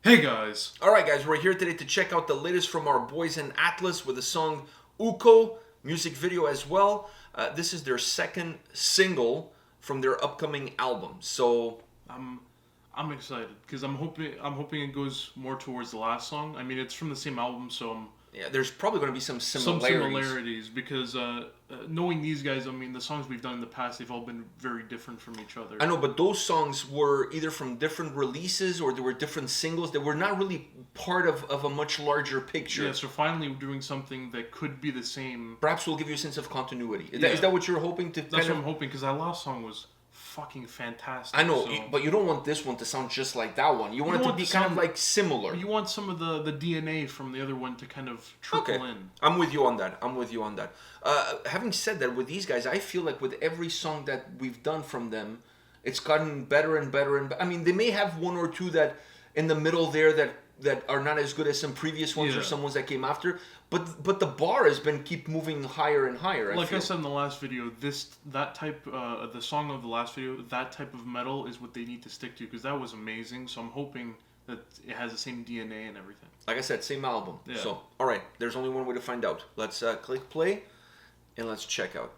Hey guys! Alright guys, we're here today to check out the latest from our boys in Atlas with the song Ukko, music video as well. This is their second single from their upcoming album. So I'm excited because I'm hoping it goes more towards the last song. I mean, it's from the same album, so yeah, there's probably going to be some similarities. Some similarities because knowing these guys, I mean, the songs we've done in the past, they've all been very different from each other. I know, but those songs were either from different releases or they were different singles. They were not really part of a much larger picture. Yeah, so finally we're doing something that could be the same. Perhaps will give you a sense of continuity. Is that what you're hoping to? That's what I'm hoping, because that last song was fucking fantastic. I know, but you don't want this one to sound just like that one. You want it to be kind of like similar. You want some of the DNA from the other one to kind of trickle in. I'm with you on that. Having said that, with these guys, I feel like with every song that we've done from them, it's gotten better and better and better. I mean, they may have one or two that in the middle there that are not as good as some previous ones or some ones that came after. But the bar has been keep moving higher and higher. Like I said in the last video, the song of the last video, that type of metal is what they need to stick to, because that was amazing. So I'm hoping that it has the same DNA and everything. Like I said, same album. Yeah. So all right, there's only one way to find out. Let's click play, and let's check out.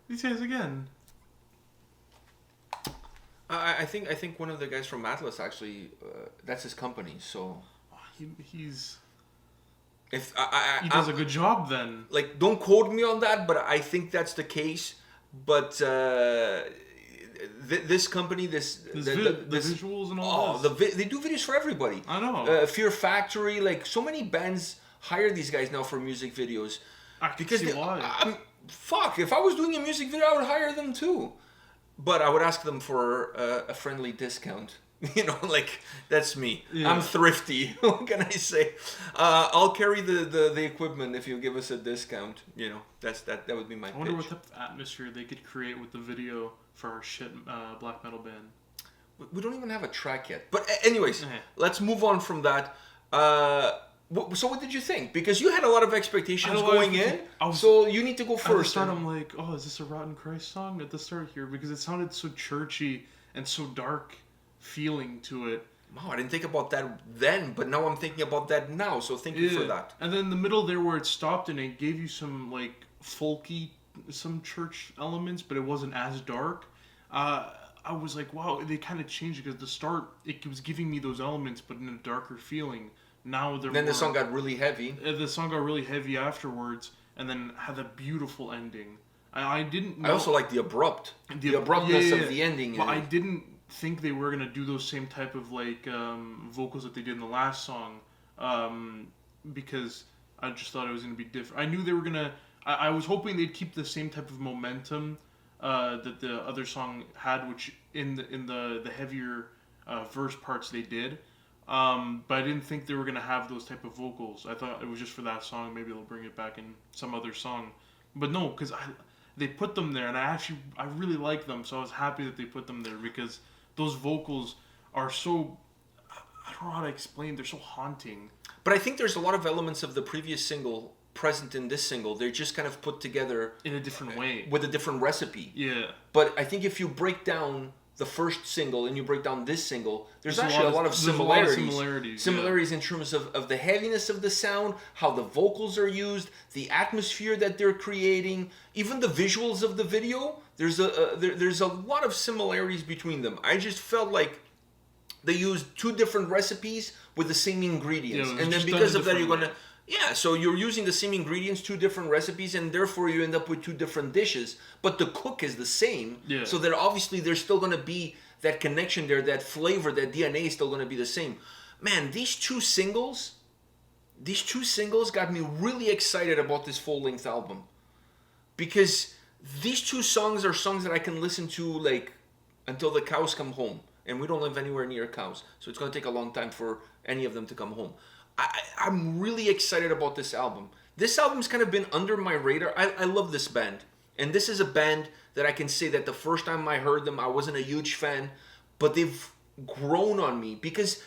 These guys again. I think one of the guys from Atlas actually, that's his company. So He's if he does a good job then. like, don't quote me on that, but I think that's the case. But this company, The visuals and all they do videos for everybody. I know. Fear Factory, like so many bands hire these guys now for music videos. I can see why. Fuck, if I was doing a music video, I would hire them too. But I would ask them for a friendly discount. You know, like, that's me. Yeah. I'm thrifty. What can I say? I'll carry the equipment if you give us a discount. You know, that would be my I wonder pitch. what type of atmosphere they could create with the video for our shit black metal band. We don't even have a track yet. But anyways, Uh-huh. let's move on from that. So what did you think? Because you had a lot of expectations going in. So you need to go At the first. start, I'm like, oh, is this a Rotten Christ song at the start here? Because it sounded so churchy and so dark feeling to it. Wow, I didn't think about that then, but now I'm thinking about that now. So thank you for that. And then in the middle there where it stopped and it gave you some like folky, some church elements, but it wasn't as dark. I was like, wow, they kind of changed it because at the start it was giving me those elements, but in a darker feeling. Now they're Then the more, song got really heavy. The song got really heavy afterwards, and then had a beautiful ending. I didn't know. I also like the abruptness of the ending. But I didn't think they were gonna do those same type of like vocals that they did in the last song, because I just thought it was gonna be different. I knew they were gonna. I was hoping they'd keep the same type of momentum that the other song had, which in the heavier verse parts they did. But I didn't think they were gonna have those type of vocals. I thought it was just for that song. Maybe they'll bring it back in some other song. But no, because they put them there, and I really like them. So I was happy that they put them there because those vocals are so. I don't know how to explain. They're so haunting. But I think there's a lot of elements of the previous single present in this single. They're just kind of put together In a different way. with a different recipe. Yeah. But I think if you break down the first single and you break down this single, there's actually a lot of similarities. Similarities in terms of the heaviness of the sound, how the vocals are used, the atmosphere that they're creating, even the visuals of the video. There's a lot of similarities between them. I just felt like they used two different recipes with the same ingredients, Yeah, and then because of that, you're gonna. Yeah, so you're using the same ingredients, two different recipes, and therefore you end up with two different dishes. But the cook is the same. Yeah. So that obviously there's still going to be that connection there, that flavor, that DNA is still going to be the same. Man, these two singles got me really excited about this full-length album. Because these two songs are songs that I can listen to like until the cows come home. And we don't live anywhere near cows. So it's going to take a long time for any of them to come home. I'm really excited about this album. This album's kind of been under my radar. I love this band. And this is a band that I can say that the first time I heard them, I wasn't a huge fan. But they've grown on me. Because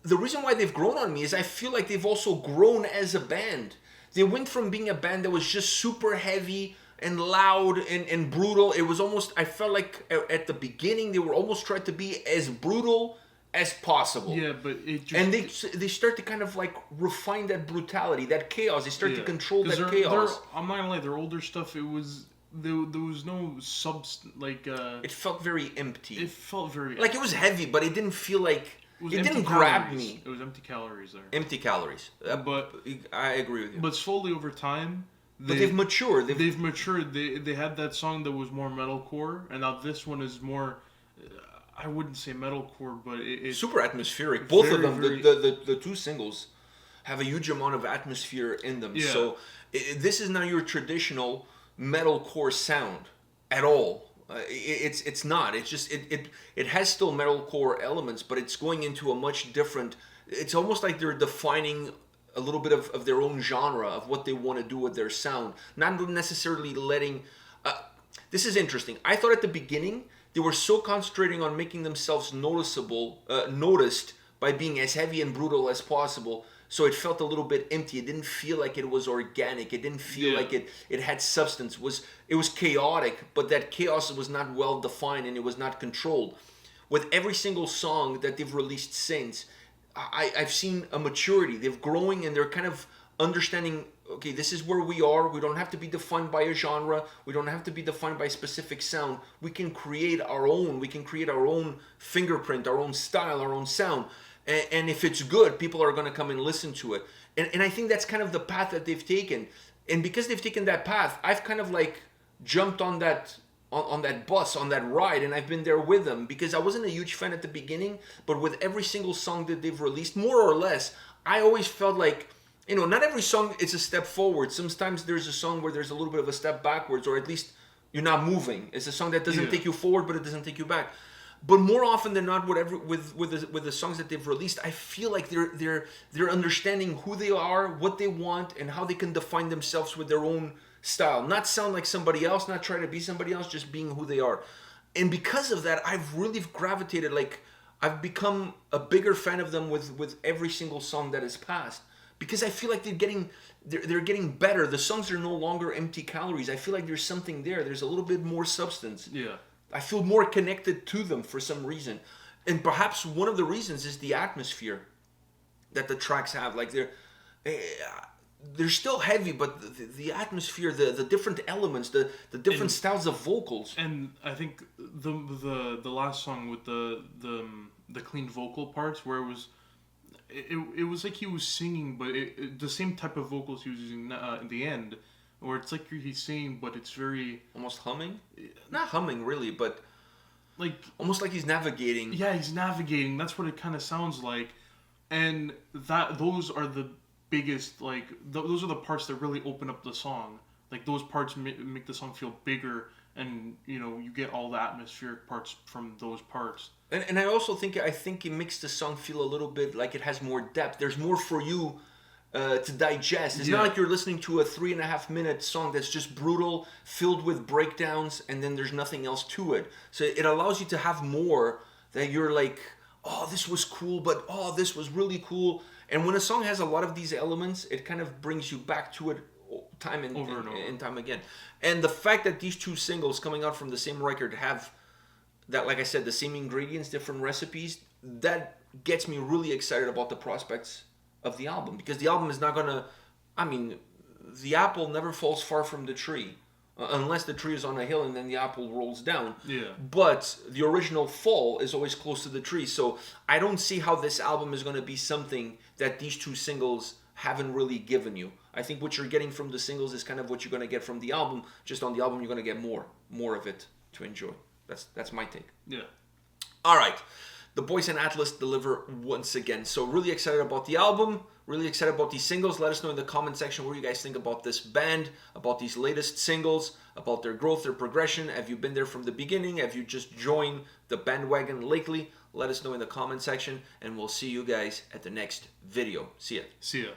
the reason why they've grown on me is I feel like they've also grown as a band. They went from being a band that was just super heavy and loud and brutal. It was almost, I felt like at the beginning, they were almost trying to be as brutal as possible. Yeah, but it just... And they start to kind of like refine that brutality, that chaos. They start to control that chaos. I'm not gonna lie, their older stuff, it was... There was no It felt very empty. It felt very... Like it was heavy, but it didn't feel like... It didn't grab me. It was empty calories there. Empty calories. But I agree with you. But slowly over time... But they've matured. They've matured. They had that song that was more metalcore, and now this one is more... I wouldn't say metalcore, but it's super atmospheric. Both of them, very... the two singles, have a huge amount of atmosphere in them. Yeah. So this is not your traditional metalcore sound at all. It's not. It's just it has still metalcore elements, but it's going into a much different. It's almost like they're defining a little bit of their own genre of what they want to do with their sound, not necessarily letting. This is interesting. I thought at the beginning they were so concentrating on making themselves noticed by being as heavy and brutal as possible. So it felt a little bit empty. It didn't feel like it was organic. It didn't feel like it had substance. It was chaotic, but that chaos was not well defined and it was not controlled. With every single song that they've released since, I've seen a maturity. They're growing and they're kind of understanding, okay, this is where we are. We don't have to be defined by a genre. We don't have to be defined by a specific sound. We can create our own. We can create our own fingerprint, our own style, our own sound. And if it's good, people are going to come and listen to it. And I think that's kind of the path that they've taken. And because they've taken that path, I've kind of like jumped on that bus, on that ride, and I've been there with them, because I wasn't a huge fan at the beginning, but with every single song that they've released, more or less, I always felt like, not every song is a step forward. Sometimes there's a song where there's a little bit of a step backwards, or at least you're not moving. It's a song that doesn't take you forward, but it doesn't take you back. But more often than not, with the songs that they've released, I feel like they're understanding who they are, what they want, and how they can define themselves with their own style. Not sound like somebody else, not try to be somebody else, just being who they are. And because of that, I've really gravitated, like, I've become a bigger fan of them with every single song that has passed. Because I feel like they're getting better. The songs are no longer empty calories. I feel like there's something there. There's a little bit more substance. Yeah. I feel more connected to them for some reason. And perhaps one of the reasons is the atmosphere that the tracks have. Like, they're still heavy, but the atmosphere, the different elements, the different styles of vocals. And I think the last song with the clean vocal parts, where it was like he was singing, but the same type of vocals he was using in the end, where it's like he's singing, but it's very almost humming. Not humming really, but like almost like he's navigating. Yeah, he's navigating. That's what it kind of sounds like, and those are the biggest, like those are the parts that really open up the song. Like, those parts make the song feel bigger, and you get all the atmospheric parts from those parts. And I also think it makes the song feel a little bit like it has more depth. There's more for you to digest. It's not like you're listening to a 3.5 minute song that's just brutal, filled with breakdowns, and then there's nothing else to it. So it allows you to have more, that you're like, oh, this was cool, but oh, this was really cool. And when a song has a lot of these elements, it kind of brings you back to it time and over and time again. And the fact that these two singles coming out from the same record have that, like I said, the same ingredients, different recipes, that gets me really excited about the prospects of the album. Because the album is not gonna, the apple never falls far from the tree. Unless the tree is on a hill and then the apple rolls down. Yeah. But the original fall is always close to the tree. So I don't see how this album is going to be something that these two singles haven't really given you. I think what you're getting from the singles is kind of what you're going to get from the album. Just on the album, you're going to get more of it to enjoy. That's my take. Yeah. All right. The Boys and Atlas deliver once again. So really excited about the album. Really excited about these singles. Let us know in the comment section what you guys think about this band, about these latest singles, about their growth, their progression. Have you been there from the beginning? Have you just joined the bandwagon lately? Let us know in the comment section, and we'll see you guys at the next video. See ya. See ya.